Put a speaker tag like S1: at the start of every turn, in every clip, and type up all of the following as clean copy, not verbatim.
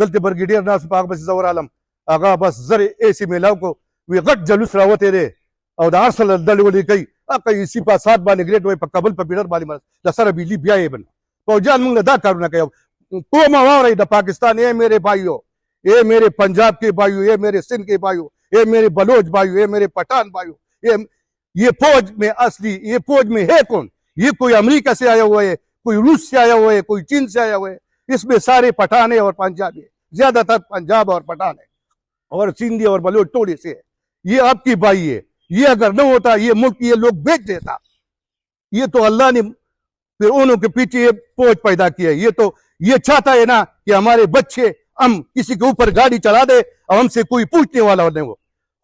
S1: दलते brigadier नास पाक बस जवर आलम आगा बस जर ऐसी महिलाओं को वे गट जलूस रावते रे और आर्सल दल वली कई कई सिपा सात बाले ग्रेट वे कबल पपीडर बाली मर दसरा बिली बिया ये बन पौजान मुंग दा करुना कयो को मावा रही द पाकिस्तान ये मेरे भाइयों, ये मेरे पंजाब के भाइयों, ये मेरे सिंध के भाइयों, ये मेरे बलोच भाइयों, ये मेरे पठान भाइयों, ये फौज में असली ये फौज में है कौन? ये कोई अमेरिका से आया हुआ है, कोई रूस से आया हुआ है, कोई चीन से आया हुआ है। इसमें सारे पठान है और पंजाबी है, ज्यादातर पंजाब और पठान है और सिंधी और बलोच टोली से है। ये आपकी भाई है, ये अगर न होता ये मुल्क ये लोग बेच देता। ये तो अल्लाह ने फिर उन्हों के पीछे ये फौज पैदा किया। ये तो ये चाहता है ना कि हमारे बच्चे हम किसी के ऊपर गाड़ी चला दे और हमसे कोई पूछने वाला नहीं हो।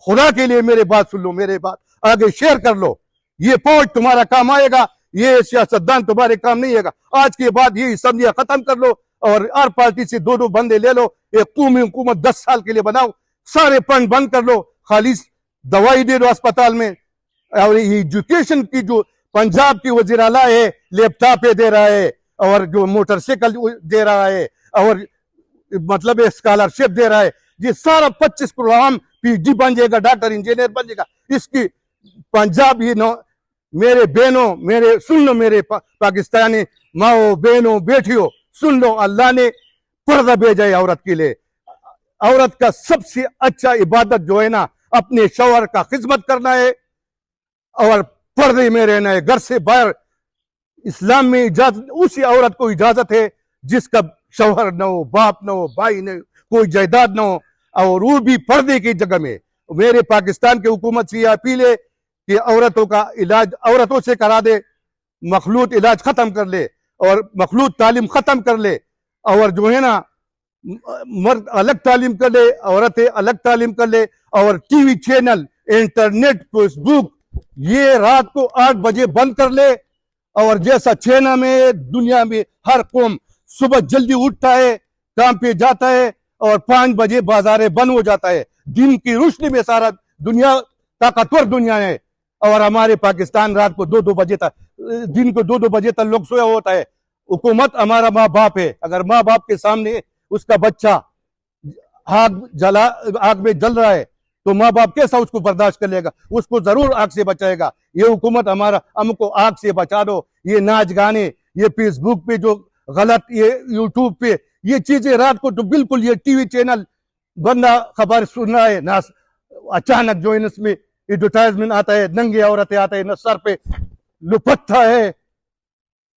S1: खुदा के लिए मेरे बात सुन लो, मेरे बात आगे शेयर कर लो। ये फौज तुम्हारा काम आएगा, ये सियासतदान तुम्हारे काम नहीं आएगा। आज के बाद ये असम्बलियां खत्म कर लो और हर पार्टी से दो दो बंदे ले लो, एक कौमी हुकूमत 10 साल के लिए बनाओ, सारे फंड बंद कर लो, खाली दवाई दे दो अस्पताल में। और एजुकेशन की जो पंजाब की वजीर आला है लैपटॉप दे रहा है और जो मोटरसाइकिल दे रहा है और मतलब स्कॉलरशिप दे रहा है, ये सारा 25 प्रोग्राम पीएचडी बन जाएगा, डॉक्टर इंजीनियर बन जाएगा। इसकी पंजाब ये मेरे बहनों, मेरे सुन लो, मेरे पाकिस्तानी माओ बहनों बेटियों सुन लो, अल्लाह ने पर्दा भेजा है औरत के लिए। औरत का सबसे अच्छा इबादत जो है ना अपने शौहर का खिदमत करना है और पर्दे में रहना है। घर से बाहर इस्लाम में इजाजत उसी औरत को इजाजत है जिसका शौहर न हो, बाप न हो, भाई न, कोई जायदाद न हो और वो भी पर्दे की जगह में। मेरे पाकिस्तान की हुकूमत से यह अपील है कि औरतों का इलाज औरतों से करा दे, मखलूत इलाज खत्म कर ले और मखलूत तालीम खत्म कर ले और जो है ना मर्द अलग तालीम कर ले, औरतें अलग तालीम कर ले और टीवी चैनल, इंटरनेट, फेसबुक ये रात को 8 बजे बंद कर ले। और जैसा चाइना में दुनिया में हर कौम सुबह जल्दी उठता है, काम पे जाता है और 5 बजे बाजारें बंद हो जाता है। दिन की रोशनी में सारा दुनिया ताकतवर दुनिया है और हमारे पाकिस्तान रात को 2-2 बजे तक, दिन को 2-2 बजे तक लोग सोया होता है। हुकूमत हमारा माँ बाप है, अगर माँ बाप के सामने उसका बच्चा आग में जल रहा है तो माँ बाप कैसा उसको बर्दाश्त कर लेगा? उसको जरूर आग से बचाएगा। ये हुकूमत हमारा हमको आग से बचा दो। ये नाच गाने, ये फेसबुक पे जो गलत, ये यूट्यूब पे ये चीजें रात को तो बिल्कुल, ये टीवी चैनल बंदा खबर सुन रहा है ना, अचानक जो है इसमें एडवर्टाइजमेंट आता है, नंगे औरतें आता है, न सर पे लुपट्टा है,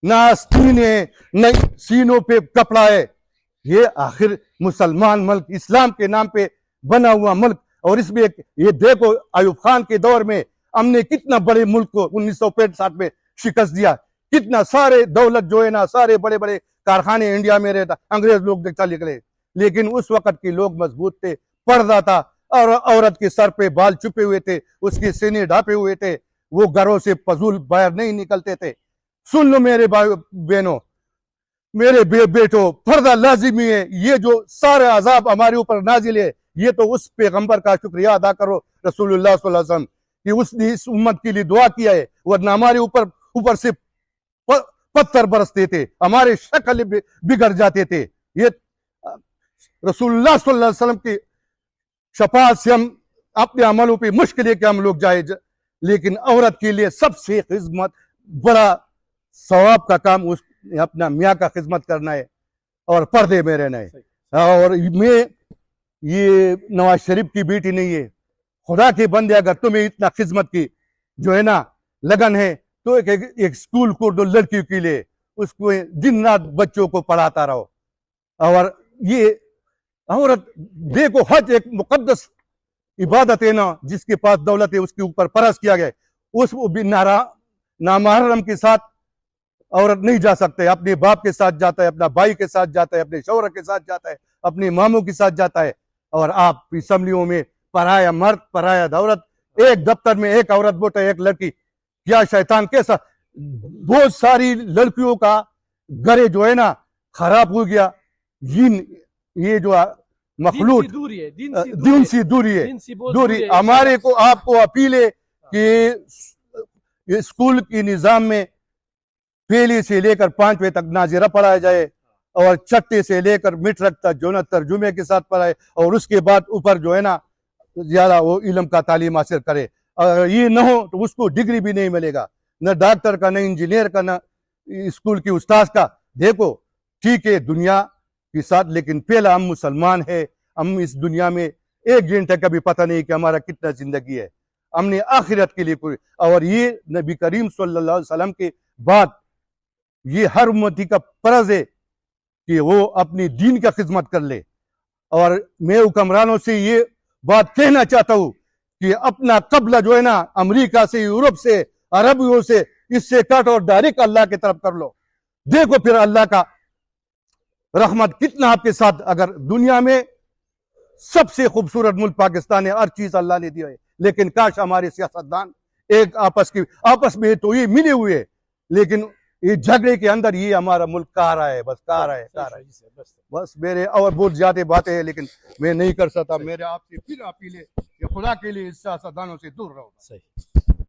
S1: न आस्तीन है, न सीनों पे कपड़ा है। ये आखिर मुसलमान मुल्क, इस्लाम के नाम पे बना हुआ मुल्क। और इसमें ये देखो अयूब खान के दौर में हमने कितना बड़े मुल्क को 1965 में शिकस्त दिया, कितना सारे दौलत जो है ना, सारे बड़े बड़े कारखाने इंडिया में रहता, अंग्रेज लोग देखता निकले, लेकिन उस वक्त के लोग मजबूत थे, पर्दा था और औरत के सर पे बाल छुपे हुए थे, उसके सीने ढापे हुए थे, वो घरों से फजूल बाहर नहीं निकलते थे। सुन लो मेरे भाई बहनों, मेरे बेटो, पर्दा लाजिमी है। ये जो सारे अजाब हमारे ऊपर नाजिल है, ये तो उस पैगंबर का शुक्रिया अदा करो रसूलुल्लाह सल्लल्लाहु अलैहि वसल्लम कि उसने इस उम्मत के लिए दुआ किया है, वरना हमारे ऊपर से पत्थर बरसते थे, हमारे शक्ल बिगड़ जाते थे। ये रसूलुल्लाह सल्लल्लाहु अलैहि वसल्लम की शफाअत से हम अपने अमलों पे मुश्किल है कि हम लोग जाए, लेकिन औरत के लिए सबसे खिदमत बड़ा सवाब का काम उस अपना मियाँ का खिदमत करना है और पर्दे में रहना है। और मैं ये नवाज शरीफ की बेटी नहीं है, खुदा के बंदे, अगर तुम्हें इतना खिदमत की जो है ना लगन है तो एक स्कूल को दो लड़कियों के लिए, उसको दिन रात बच्चों को पढ़ाता रहो। और ये औरत देखो, हज एक मुकद्दस इबादत है ना, जिसके पास दौलत है उसके ऊपर फर्ज किया गया, उस नामहरम के साथ औरत नहीं जा सकते, अपने बाप के साथ जाता है, अपना भाई के साथ जाता है, अपने शौहर के साथ जाता है, अपने मामों के साथ जाता है। और आप असम्बलियों में पराया मर्द, पराया औरत, एक दफ्तर में एक औरत बोटा एक लड़की, क्या शैतान कैसा! बहुत सारी लड़कियों का घरे जो है ना खराब हो गया। ये जो मखलूत दिन सी दूरी है। हमारे को आपको अपील है कि स्कूल की निजाम में पहली से लेकर 5वीं तक नाजिरा पढ़ाया जाए और छठे से लेकर मिट्रक तक जो ना तर्जुमे के साथ पढ़ाए, और उसके बाद ऊपर जो है ना ज्यादा वो इल्म का तालीम हासिल करे। अगर ये न हो तो उसको डिग्री भी नहीं मिलेगा, न डॉक्टर का, न इंजीनियर का, न स्कूल की उस्ताद का। देखो ठीक है दुनिया के साथ, लेकिन पहला हम मुसलमान है। हम इस दुनिया में एक घंटे का भी पता नहीं कि हमारा कितना जिंदगी है। हमने आखिरत के लिए कोई, और ये नबी करीम सल्लल्लाहु अलैहि वसल्लम के बाद ये हर उम्मती का फर्ज है कि वो अपनी दीन का खिदमत कर ले। और मैं हुक्मरानों से ये बात कहना चाहता हूं कि अपना कब्ला जो है ना अमेरिका से, यूरोप से, अरबियों से, इससे कट और डायरेक्ट अल्लाह की तरफ कर लो। देखो फिर अल्लाह का रहमत कितना आपके साथ। अगर दुनिया में सबसे खूबसूरत मुल्क पाकिस्तान है, हर चीज अल्लाह ने दिया है, लेकिन काश हमारे सियासतदान एक आपस में तो ये मिले हुए है, लेकिन ये झगड़े के अंदर ये हमारा मुल्क कहा रहा है, बस कहा रहा है। बस मेरे और बहुत ज्यादा बातें हैं, लेकिन मैं नहीं कर सकता। मेरे आपसे फिर अपील है कि खुदा के लिए इस सियासतदानों से दूर रहो।